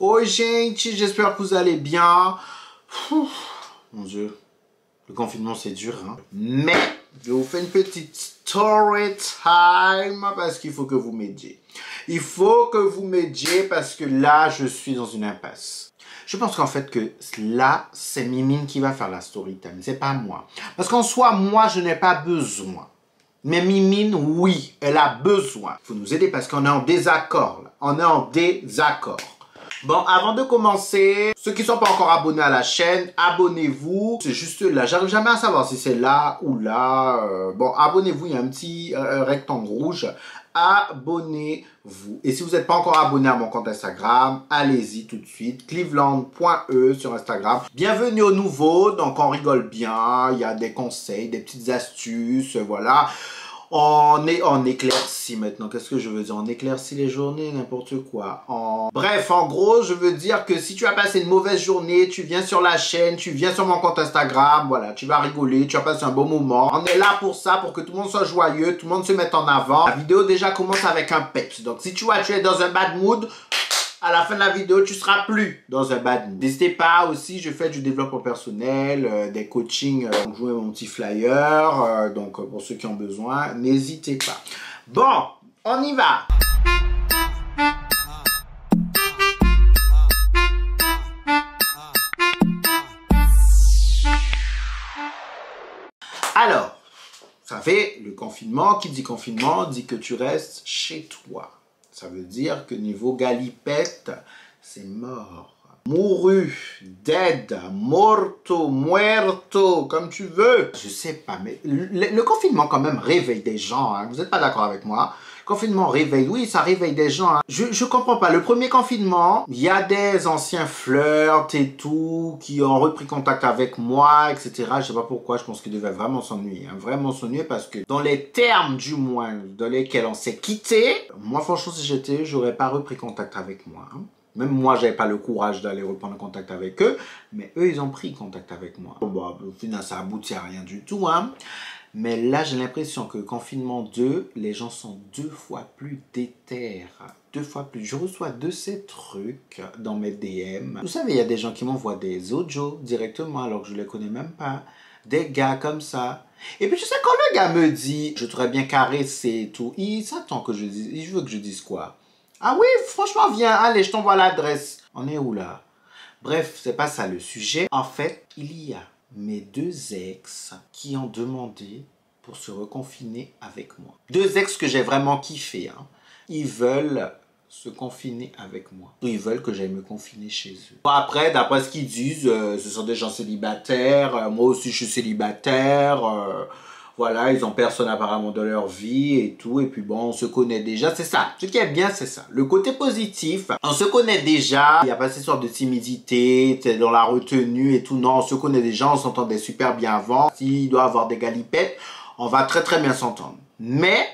Oi, gente, j'espère que vous allez bien. Mon Dieu, le confinement c'est dur, hein. Mais je vous fais une petite story time parce qu'il faut que vous m'aidiez. Il faut que vous m'aidiez parce que là, je suis dans une impasse. Je pense qu'en fait que là, c'est Mimine qui va faire la story time, c'est pas moi. Parce qu'en soi, moi, je n'ai pas besoin. Mais Mimine, oui, elle a besoin. Il faut nous aider parce qu'on est en désaccord, là. On est en désaccord. Bon, avant de commencer, ceux qui ne sont pas encore abonnés à la chaîne, abonnez-vous. C'est juste là, j'arrive jamais à savoir si c'est là ou là. Bon, abonnez-vous, il y a un petit rectangle rouge. Abonnez-vous. Et si vous n'êtes pas encore abonné à mon compte Instagram, allez-y tout de suite. Cleveland.e sur Instagram. Bienvenue aux nouveaux, donc on rigole bien. Il y a des conseils, des petites astuces, voilà. On éclaircit maintenant. Qu'est-ce que je veux dire? On éclaircit les journées, n'importe quoi. Bref, en gros, je veux dire que si tu as passé une mauvaise journée, tu viens sur la chaîne, tu viens sur mon compte Instagram, voilà, tu vas rigoler, tu vas passer un bon moment. On est là pour ça, pour que tout le monde soit joyeux, tout le monde se mette en avant. La vidéo déjà commence avec un peps. Donc si tu vois, tu es dans un bad mood, à la fin de la vidéo, tu seras plus dans un bad mood. N'hésitez pas aussi, je fais du développement personnel, des coachings, jouer mon petit flyer, donc pour ceux qui ont besoin, n'hésitez pas. Bon, on y va. Alors, ça fait le confinement, qui dit confinement, dit que tu restes chez toi. Ça veut dire que niveau galipette, c'est mort. Mouru, dead, morto, muerto, comme tu veux. Je sais pas, mais le confinement quand même réveille des gens. Hein. Vous n'êtes pas d'accord avec moi? Confinement réveille, oui, ça réveille des gens. Hein. Je comprends pas. Le premier confinement, il y a des anciens flirts et tout qui ont repris contact avec moi, etc. Je sais pas pourquoi, je pense qu'ils devaient vraiment s'ennuyer. Hein. Vraiment s'ennuyer parce que dans les termes du moins dans lesquels on s'est quitté, moi franchement si j'étais, j'aurais pas repris contact avec moi. Hein. Même moi, j'avais pas le courage d'aller reprendre contact avec eux, mais eux, ils ont pris contact avec moi. Bon, au final, ça aboutit à rien du tout, hein. Mais là, j'ai l'impression que confinement 2, les gens sont 2 fois plus déter. 2 fois plus. Je reçois de ces trucs dans mes DM. Vous savez, il y a des gens qui m'envoient des audios directement alors que je les connais même pas. Des gars comme ça. Et puis, tu sais, quand le gars me dit, je t'aurais bien caressé et tout, il s'attend que je dise, il veut que je dise quoi? Ah oui, franchement, viens, allez, je t'envoie l'adresse. On est où là? Bref, c'est pas ça le sujet. En fait, il y a mes 2 ex qui ont demandé pour se reconfiner avec moi. 2 ex que j'ai vraiment kiffé. Hein. Ils veulent se confiner avec moi. Ils veulent que j'aille me confiner chez eux. Après, d'après ce qu'ils disent, ce sont des gens célibataires. Moi aussi, je suis célibataire. Voilà, ils ont personne apparemment dans leur vie et tout. Et puis bon, on se connaît déjà. C'est ça. Ce qui est bien, c'est ça. Le côté positif, on se connaît déjà. Il n'y a pas cette sorte de timidité, dans la retenue et tout. Non, on se connaît déjà. On s'entendait super bien avant. S'il doit avoir des galipettes, on va très très bien s'entendre. Mais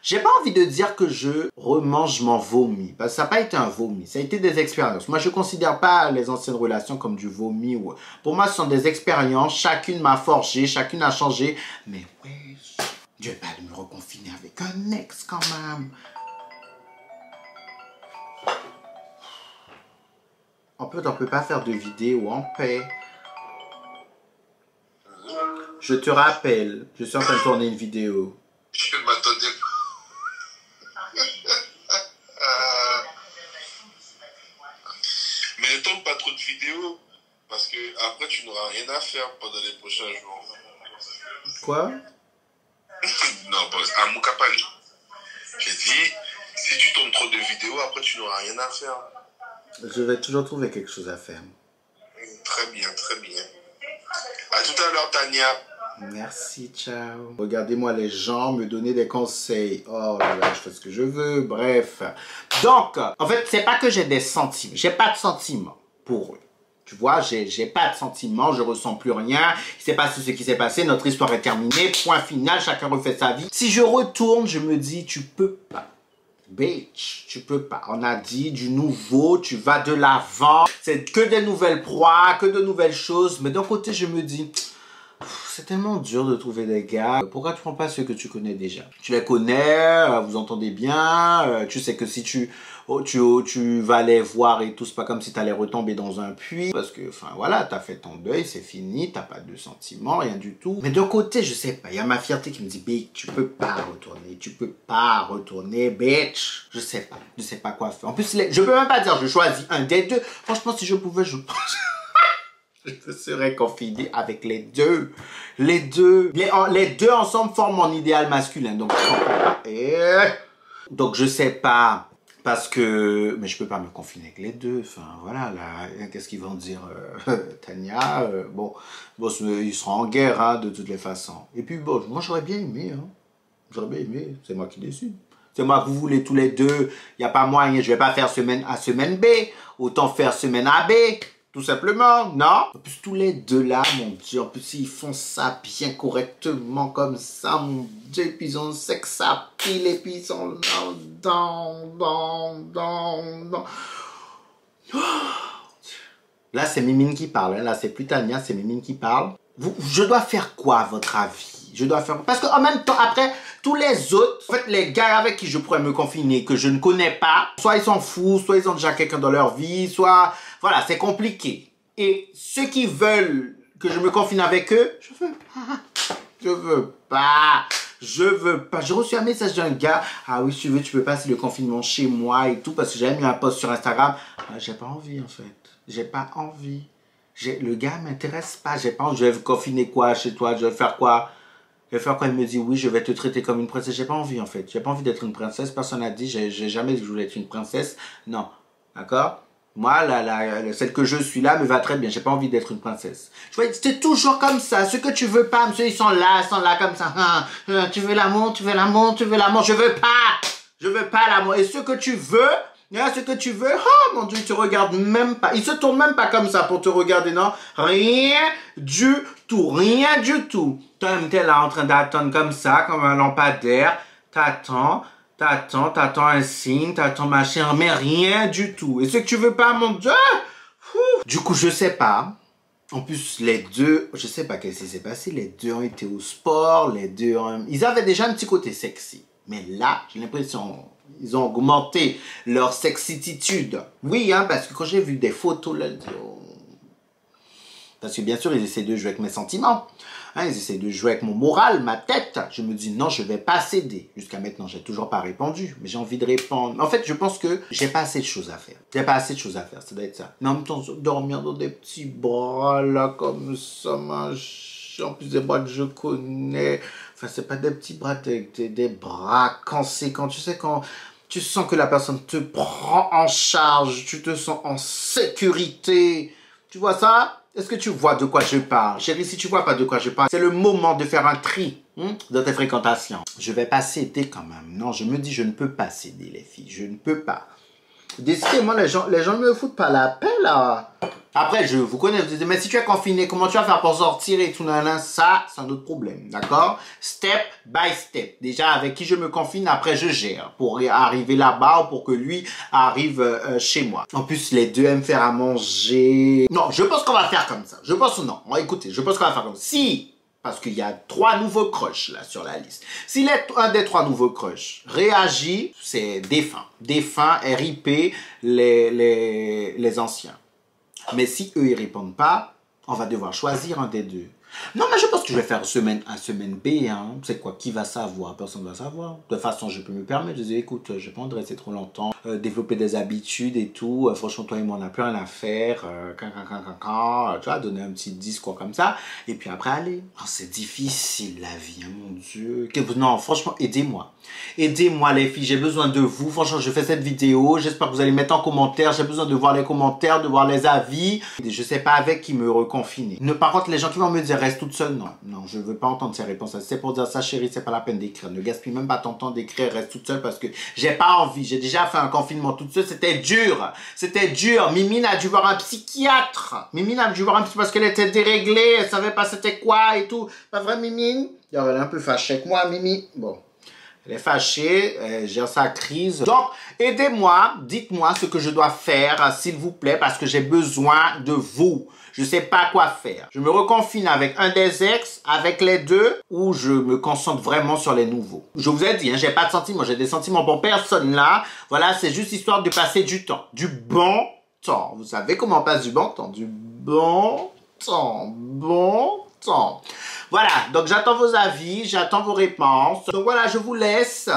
j'ai pas envie de dire que je remange mon vomi. Parce que ça n'a pas été un vomi. Ça a été des expériences. Moi, je ne considère pas les anciennes relations comme du vomi. Pour moi, ce sont des expériences. Chacune m'a forgé. Chacune a changé. Mais ouais, je vais pas aller me reconfiner avec un ex quand même. En fait, on ne peut pas faire de vidéo en paix. Je te rappelle, je suis en train de tourner une vidéo. Je m'attendais. Mais ne tourne pas trop de vidéos, parce que après tu n'auras rien à faire pendant les prochains jours. Quoi? Non, à Moukapane. J'ai dit, si tu tournes trop de vidéos, après tu n'auras rien à faire. Je vais toujours trouver quelque chose à faire. Très bien, très bien. À tout à l'heure, Tania. Merci, ciao. Regardez-moi les gens me donner des conseils. Oh là là, je fais ce que je veux. Bref. Donc, en fait, c'est pas que j'ai des sentiments. J'ai pas de sentiments pour eux. Tu vois, j'ai pas de sentiments, je ressens plus rien. Il s'est passé ce qui s'est passé, notre histoire est terminée. Point final, chacun refait sa vie. Si je retourne, je me dis, tu peux pas. Bitch, tu peux pas. On a dit du nouveau, tu vas de l'avant. C'est que des nouvelles proies, que de nouvelles choses. Mais d'un côté, je me dis, c'est tellement dur de trouver des gars. Pourquoi tu prends pas ceux que tu connais déjà? Tu les connais, vous entendez bien, tu sais que si tu vas les voir et tout, c'est pas comme si tu allais retomber dans un puits. Parce que, enfin voilà, t'as fait ton deuil, c'est fini, t'as pas de sentiments, rien du tout. Mais d'un côté, je sais pas, il y a ma fierté qui me dit, Big, tu peux pas retourner, bitch. Je sais pas quoi faire. En plus, je peux même pas dire, je choisis un des deux. Franchement, si je pouvais, je serais confiné avec les deux. Les deux ensemble forment mon idéal masculin. Donc je sais pas. Parce que, mais je peux pas me confiner avec les deux. Enfin, voilà, là, qu'est-ce qu'ils vont dire, Tania, bon, ils seront en guerre, hein, de toutes les façons. Et puis, bon, moi, j'aurais bien aimé, hein. J'aurais bien aimé, c'est moi qui décide. C'est moi que vous voulez tous les deux. Il n'y a pas moyen, je vais pas faire semaine A, semaine B. Autant faire semaine A, B. Tout simplement, non? En plus, tous les deux là, mon Dieu, en plus, ils font ça bien correctement comme ça, mon Dieu, et puis ils ont le sexe à pile, et puis ils sont là, Là, c'est Mimine qui parle, hein. Là, c'est plus Tania, c'est Mimine qui parle. Je dois faire quoi, à votre avis? Je dois faire... Parce qu'en même temps, après, tous les autres, en fait, les gars avec qui je pourrais me confiner, que je ne connais pas, soit ils s'en foutent, soit ils ont déjà quelqu'un dans leur vie, soit... Voilà, c'est compliqué. Et ceux qui veulent que je me confine avec eux, je veux pas. J'ai reçu un message d'un gars. Ah oui, si tu veux, tu peux passer le confinement chez moi et tout. Parce que j'avais mis un post sur Instagram. Ah, j'ai pas envie, en fait. J'ai pas envie. Le gars m'intéresse pas. J'ai pas envie. Je vais me confiner quoi chez toi? Je vais faire quoi? Je vais faire quoi? Il me dit, oui, je vais te traiter comme une princesse. J'ai pas envie, en fait. J'ai pas envie d'être une princesse. Personne n'a dit. J'ai jamais dit que je voulais être une princesse. Non. D'accord? Moi, celle que je suis là me va très bien. J'ai pas envie d'être une princesse. Tu vois, c'est toujours comme ça. Ce que tu veux pas, monsieur, ils sont là comme ça. Tu veux l'amour, tu veux l'amour, tu veux l'amour. Je veux pas l'amour. Et ce que tu veux, oh mon Dieu, tu regardes même pas. Ils se tournent même pas comme ça pour te regarder, non? Rien du tout. T'es là en train d'attendre comme ça, comme un lampadaire. T'attends un signe, t'attends machin, mais rien du tout. Et ce que tu veux pas, mon Dieu. Du coup, je sais pas. En plus, les deux, je sais pas qu'est-ce qui s'est passé. Les deux ont été au sport, ils avaient déjà un petit côté sexy. Mais là, j'ai l'impression, ils ont augmenté leur sexitude. Oui, hein, parce que quand j'ai vu des photos là, parce que bien sûr, ils essaient de jouer avec mes sentiments. Hein, ils essaient de jouer avec mon moral, ma tête. Je me dis, non, je vais pas céder. Jusqu'à maintenant, j'ai toujours pas répondu. Mais j'ai envie de répondre. En fait, je pense que j'ai pas assez de choses à faire. Ça doit être ça. Mais en même temps, dormir dans des petits bras, là, comme ça, machin. En plus, des bras que je connais. Enfin, c'est pas des petits bras, des bras conséquents. Tu sais, quand tu sens que la personne te prend en charge, tu te sens en sécurité. Tu vois ça? Est-ce que tu vois de quoi je parle? Chérie, si tu vois pas de quoi je parle, c'est le moment de faire un tri dans tes fréquentations. Je vais pas céder quand même. Non, je me dis, je ne peux pas céder, les filles. Je ne peux pas. Décidément, les gens ne me foutent pas la paix, là. Après, je vous connais, vous dites, mais si tu es confiné, comment tu vas faire pour sortir et tout, nanana, ça, c'est un autre problème, d'accord? Step by step. Déjà, avec qui je me confine, après, je gère pour arriver là-bas ou pour que lui arrive chez moi. En plus, les deux aiment faire à manger. Non, je pense qu'on va faire comme ça. Je pense non. Écoutez, je pense qu'on va faire comme ça. Si, parce qu'il y a 3 nouveaux crushs là sur la liste. Si un des 3 nouveaux crushs réagit, c'est défunt. Défunt, RIP, les anciens. Mais si eux, ils répondent pas, on va devoir choisir un des deux. Non, mais je pense que je vais faire semaine A, semaine B. Hein. C'est quoi? Qui va savoir? Personne ne va savoir. De toute façon, je peux me permettre. Je dis, écoute, je vais pas rester trop longtemps. Développer des habitudes et tout. Franchement, toi et moi, on a plein à faire. Tu vois, donner un petit discours comme ça. Et puis après, aller. Oh, c'est difficile, la vie, hein, mon Dieu. Non, franchement, aidez-moi. Aidez-moi, les filles. J'ai besoin de vous. Franchement, je fais cette vidéo. J'espère que vous allez mettre en commentaire. J'ai besoin de voir les commentaires, de voir les avis. Je sais pas avec qui me reconfiner. Par contre, les gens qui vont me dire, reste toute seule, non. Non, je veux pas entendre ces réponses. C'est pour dire ça, chérie, c'est pas la peine d'écrire. Ne gaspille même pas ton temps d'écrire, reste toute seule parce que j'ai pas envie. J'ai déjà fait un confinement toute seule. C'était dur. C'était dur. Mimine a dû voir un psychiatre. Mimine a dû voir un psychiatre parce qu'elle était déréglée. Elle savait pas c'était quoi et tout. Pas vrai, Mimine? Elle est un peu fâchée avec moi, Mimi. Bon. Elle est fâchée, elle gère sa crise. Donc, aidez-moi, dites-moi ce que je dois faire, s'il vous plaît, parce que j'ai besoin de vous. Je ne sais pas quoi faire. Je me reconfine avec un des ex, avec les deux, ou je me concentre vraiment sur les nouveaux. Je vous ai dit, hein, j'ai pas de sentiments, j'ai des sentiments pour personne là. Voilà, c'est juste histoire de passer du temps. Du bon temps. Vous savez comment on passe du bon temps? Du bon temps. Bon temps. Voilà, donc j'attends vos avis, j'attends vos réponses. Donc voilà, je vous laisse.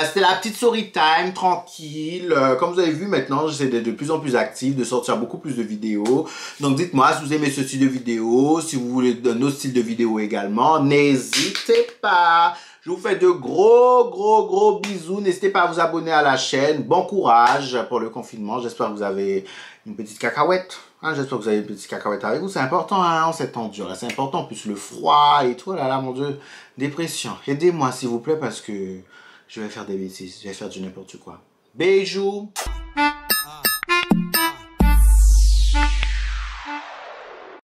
C'était la petite story time, tranquille. Comme vous avez vu maintenant, j'essaie d'être de plus en plus actif, de sortir beaucoup plus de vidéos. Donc dites-moi si vous aimez ce style de vidéo, si vous voulez d'un autre style de vidéo également. N'hésitez pas. Je vous fais de gros bisous. N'hésitez pas à vous abonner à la chaîne. Bon courage pour le confinement. J'espère que vous avez une petite cacahuète. Hein, j'espère que vous avez une petite cacahuète avec vous. C'est important hein, en ces temps durs. C'est important. En plus le froid et tout. Oh là là, mon Dieu. Dépression. Aidez-moi s'il vous plaît parce que... je vais faire des bêtises, je vais faire du n'importe quoi. Bisous!